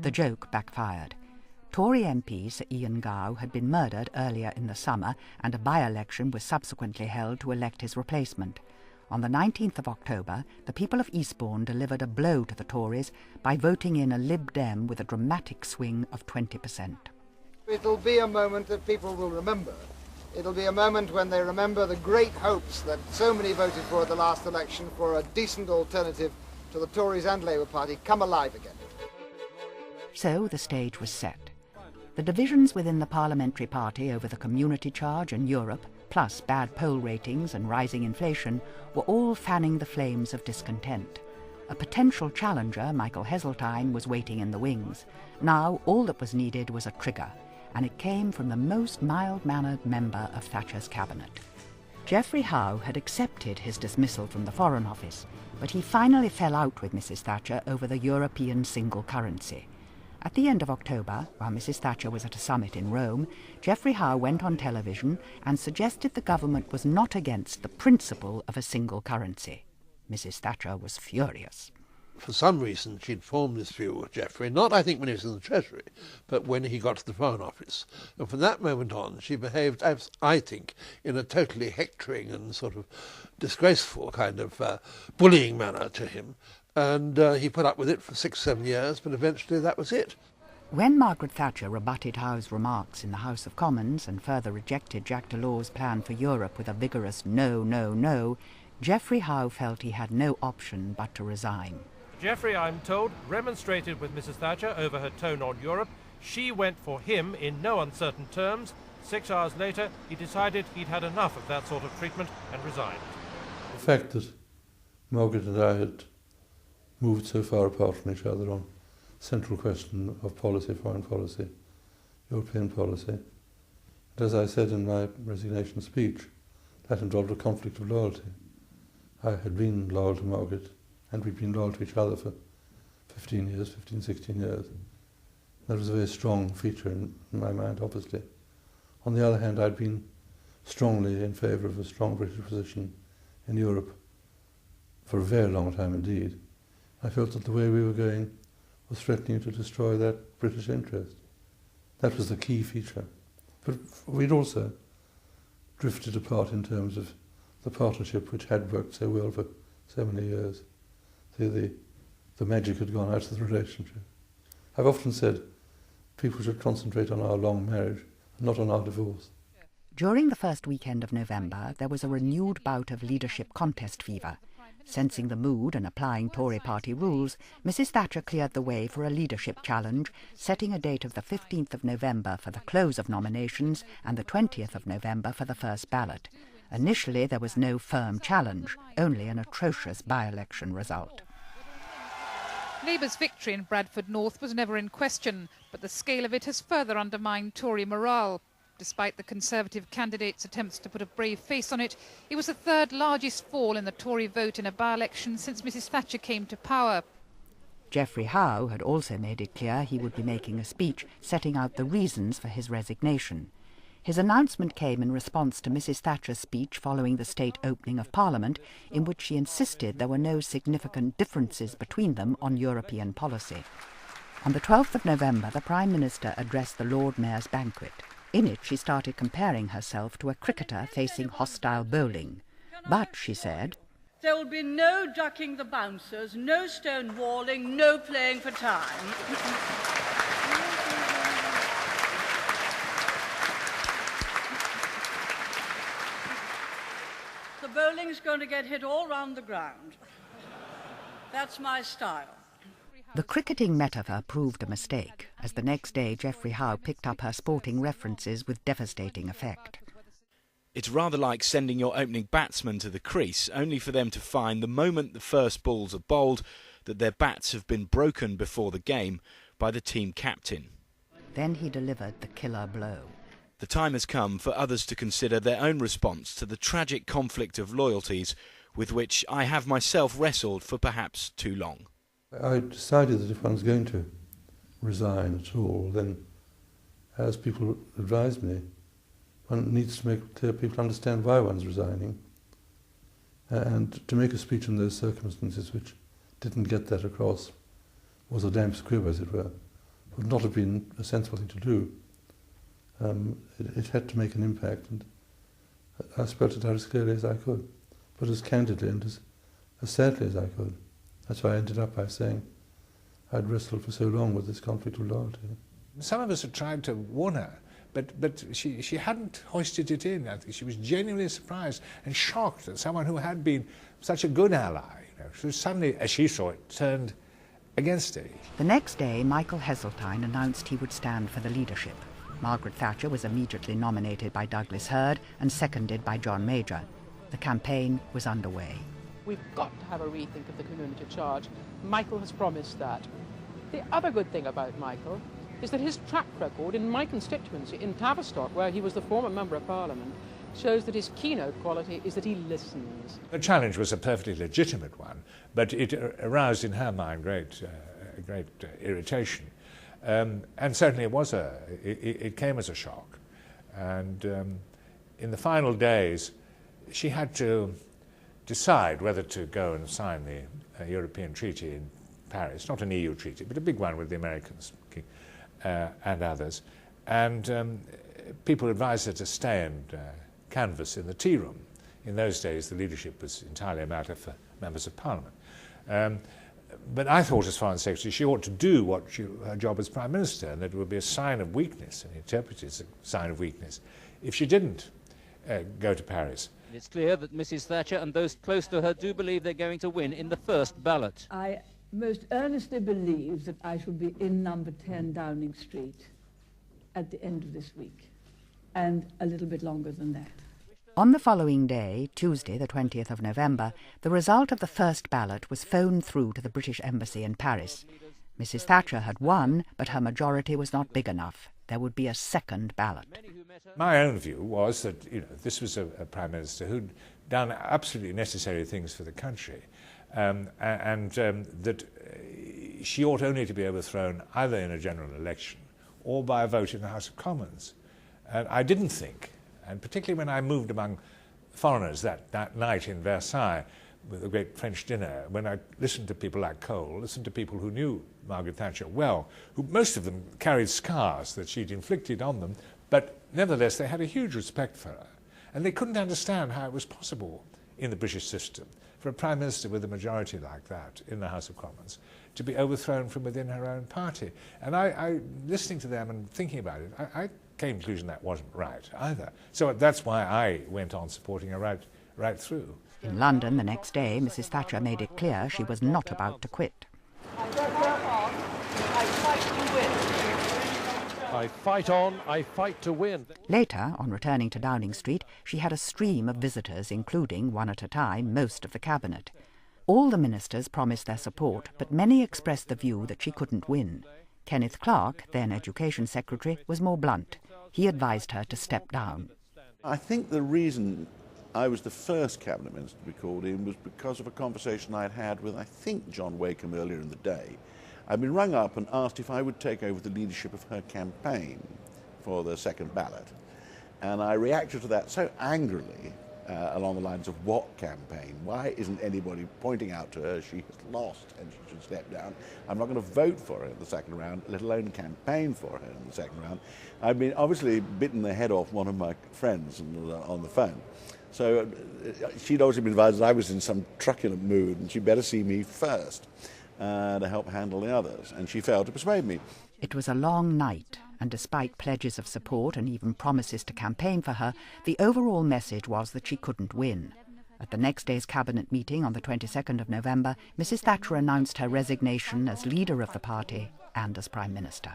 The joke backfired. Tory MP Sir Ian Gow had been murdered earlier in the summer, and a by-election was subsequently held to elect his replacement. On the 19th of October, the people of Eastbourne delivered a blow to the Tories by voting in a Lib Dem with a dramatic swing of 20%. It'll be a moment that people will remember. It'll be a moment when they remember the great hopes that so many voted for at the last election for a decent alternative to the Tories and Labour Party come alive again. So the stage was set. The divisions within the parliamentary party over the community charge and Europe, plus bad poll ratings and rising inflation, were all fanning the flames of discontent. A potential challenger, Michael Heseltine, was waiting in the wings. Now all that was needed was a trigger, and it came from the most mild-mannered member of Thatcher's cabinet. Geoffrey Howe had accepted his dismissal from the Foreign Office, but he finally fell out with Mrs. Thatcher over the European single currency. At the end of October, while Mrs. Thatcher was at a summit in Rome, Geoffrey Howe went on television and suggested the government was not against the principle of a single currency. Mrs. Thatcher was furious. For some reason, she'd formed this view with Geoffrey, not, I think, when he was in the Treasury, but when he got to the Foreign Office. And from that moment on, she behaved, I think, in a totally hectoring and sort of disgraceful kind of bullying manner to him. And he put up with it for 6-7 years, but eventually that was it. When Margaret Thatcher rebutted Howe's remarks in the House of Commons and further rejected Jacques Delors' plan for Europe with a vigorous no, no, no, Geoffrey Howe felt he had no option but to resign. Geoffrey, I'm told, remonstrated with Mrs. Thatcher over her tone on Europe. She went for him in no uncertain terms. 6 hours later, he decided he'd had enough of that sort of treatment and resigned. The fact that Margaret and I had moved so far apart from each other on central question of policy, foreign policy, European policy, and as I said in my resignation speech, that involved a conflict of loyalty. I had been loyal to Margaret, and we'd been loyal to each other for 16 years. That was a very strong feature in my mind, obviously. On the other hand, I'd been strongly in favour of a strong British position in Europe for a very long time indeed. I felt that the way we were going was threatening to destroy that British interest. That was the key feature. But we'd also drifted apart in terms of the partnership which had worked so well for so many years. The magic had gone out of the relationship. I've often said people should concentrate on our long marriage and not on our divorce. During the first weekend of November, there was a renewed bout of leadership contest fever. Sensing the mood and applying Tory party rules, Mrs. Thatcher cleared the way for a leadership challenge, setting a date of the 15th of November for the close of nominations and the 20th of November for the first ballot. Initially, there was no firm challenge, only an atrocious by-election result. Labour's victory in Bradford North was never in question, but the scale of it has further undermined Tory morale. Despite the Conservative candidate's attempts to put a brave face on it, it was the third largest fall in the Tory vote in a by-election since Mrs. Thatcher came to power. Geoffrey Howe had also made it clear he would be making a speech setting out the reasons for his resignation. His announcement came in response to Mrs. Thatcher's speech following the state opening of Parliament, in which she insisted there were no significant differences between them on European policy. On the 12th of November, the Prime Minister addressed the Lord Mayor's banquet. In it, she started comparing herself to a cricketer facing hostile bowling. But, she said, there will be no ducking the bouncers, no stonewalling, no playing for time. The bowling's going to get hit all round the ground. That's my style. The cricketing metaphor proved a mistake, as the next day Geoffrey Howe picked up her sporting references with devastating effect. It's rather like sending your opening batsman to the crease, only for them to find the moment the first balls are bowled that their bats have been broken before the game by the team captain. Then he delivered the killer blow. The time has come for others to consider their own response to the tragic conflict of loyalties with which I have myself wrestled for perhaps too long. I decided that if one's going to resign at all, then, as people advised me, one needs to make clear people understand why one's resigning. And to make a speech in those circumstances which didn't get that across was a damp squib, as it were. would not have been a sensible thing to do. It had to make an impact, and I spelt it out as clearly as I could, but as candidly and as sadly as I could. That's why I ended up by saying I'd wrestled for so long with this conflict of loyalty. Some of us had tried to warn her, but she hadn't hoisted it in. I think she was genuinely surprised and shocked that someone who had been such a good ally, she suddenly, as she saw it, turned against her. The next day, Michael Heseltine announced he would stand for the leadership. Margaret Thatcher was immediately nominated by Douglas Hurd and seconded by John Major. The campaign was underway. We've got to have a rethink of the community charge. Michael has promised that. The other good thing about Michael is that his track record in my constituency, in Tavistock, where he was the former Member of Parliament, shows that his keynote quality is that he listens. The challenge was a perfectly legitimate one, but it aroused in her mind great irritation. And certainly it came as a shock. And in the final days, she had to decide whether to go and sign the European Treaty in Paris, not an EU treaty, but a big one with the Americans and others. And people advised her to stay and canvass in the tea room. In those days, the leadership was entirely a matter for members of Parliament. But I thought, as Foreign Secretary, she ought to do her job as Prime Minister, and that it would be a sign of weakness, and interpreted as a sign of weakness, if she didn't go to Paris. It's clear that Mrs. Thatcher and those close to her do believe they're going to win in the first ballot. I most earnestly believe that I shall be in number 10 Downing Street at the end of this week, and a little bit longer than that. On the following day, Tuesday the 20th of November, the result of the first ballot was phoned through to the British Embassy in Paris. Mrs. Thatcher had won, but her majority was not big enough. There would be a second ballot. My own view was that this was a Prime Minister who'd done absolutely necessary things for the country, and that she ought only to be overthrown either in a general election or by a vote in the House of Commons. And I didn't think, and particularly when I moved among foreigners that night in Versailles with a great French dinner, when I listened to people like Cole, listened to people who knew Margaret Thatcher well, who most of them carried scars that she'd inflicted on them, but nevertheless they had a huge respect for her. And they couldn't understand how it was possible in the British system for a Prime Minister with a majority like that in the House of Commons to be overthrown from within her own party. And I listening to them and thinking about it, I came to the conclusion that wasn't right either. So that's why I went on supporting her right through. In London the next day, Mrs. Thatcher made it clear she was not about to quit. I fight on, I fight to win. Later, on returning to Downing Street, she had a stream of visitors, including, one at a time, most of the cabinet. All the ministers promised their support, but many expressed the view that she couldn't win. Kenneth Clarke, then Education Secretary, was more blunt. He advised her to step down. I think the reason I was the first cabinet minister to be called in was because of a conversation I'd had with, I think, John Wakeham earlier in the day. I'd been rung up and asked if I would take over the leadership of her campaign for the second ballot. And I reacted to that so angrily, along the lines of what campaign? Why isn't anybody pointing out to her she has lost and she should step down? I'm not going to vote for her in the second round, let alone campaign for her in the second round. I've been obviously bitten the head off one of my friends on the phone. So she'd obviously been advised that I was in some truculent mood and she'd better see me first to help handle the others. And she failed to persuade me. It was a long night, and despite pledges of support and even promises to campaign for her, the overall message was that she couldn't win. At the next day's cabinet meeting on the 22nd of November, Mrs. Thatcher announced her resignation as leader of the party and as Prime Minister.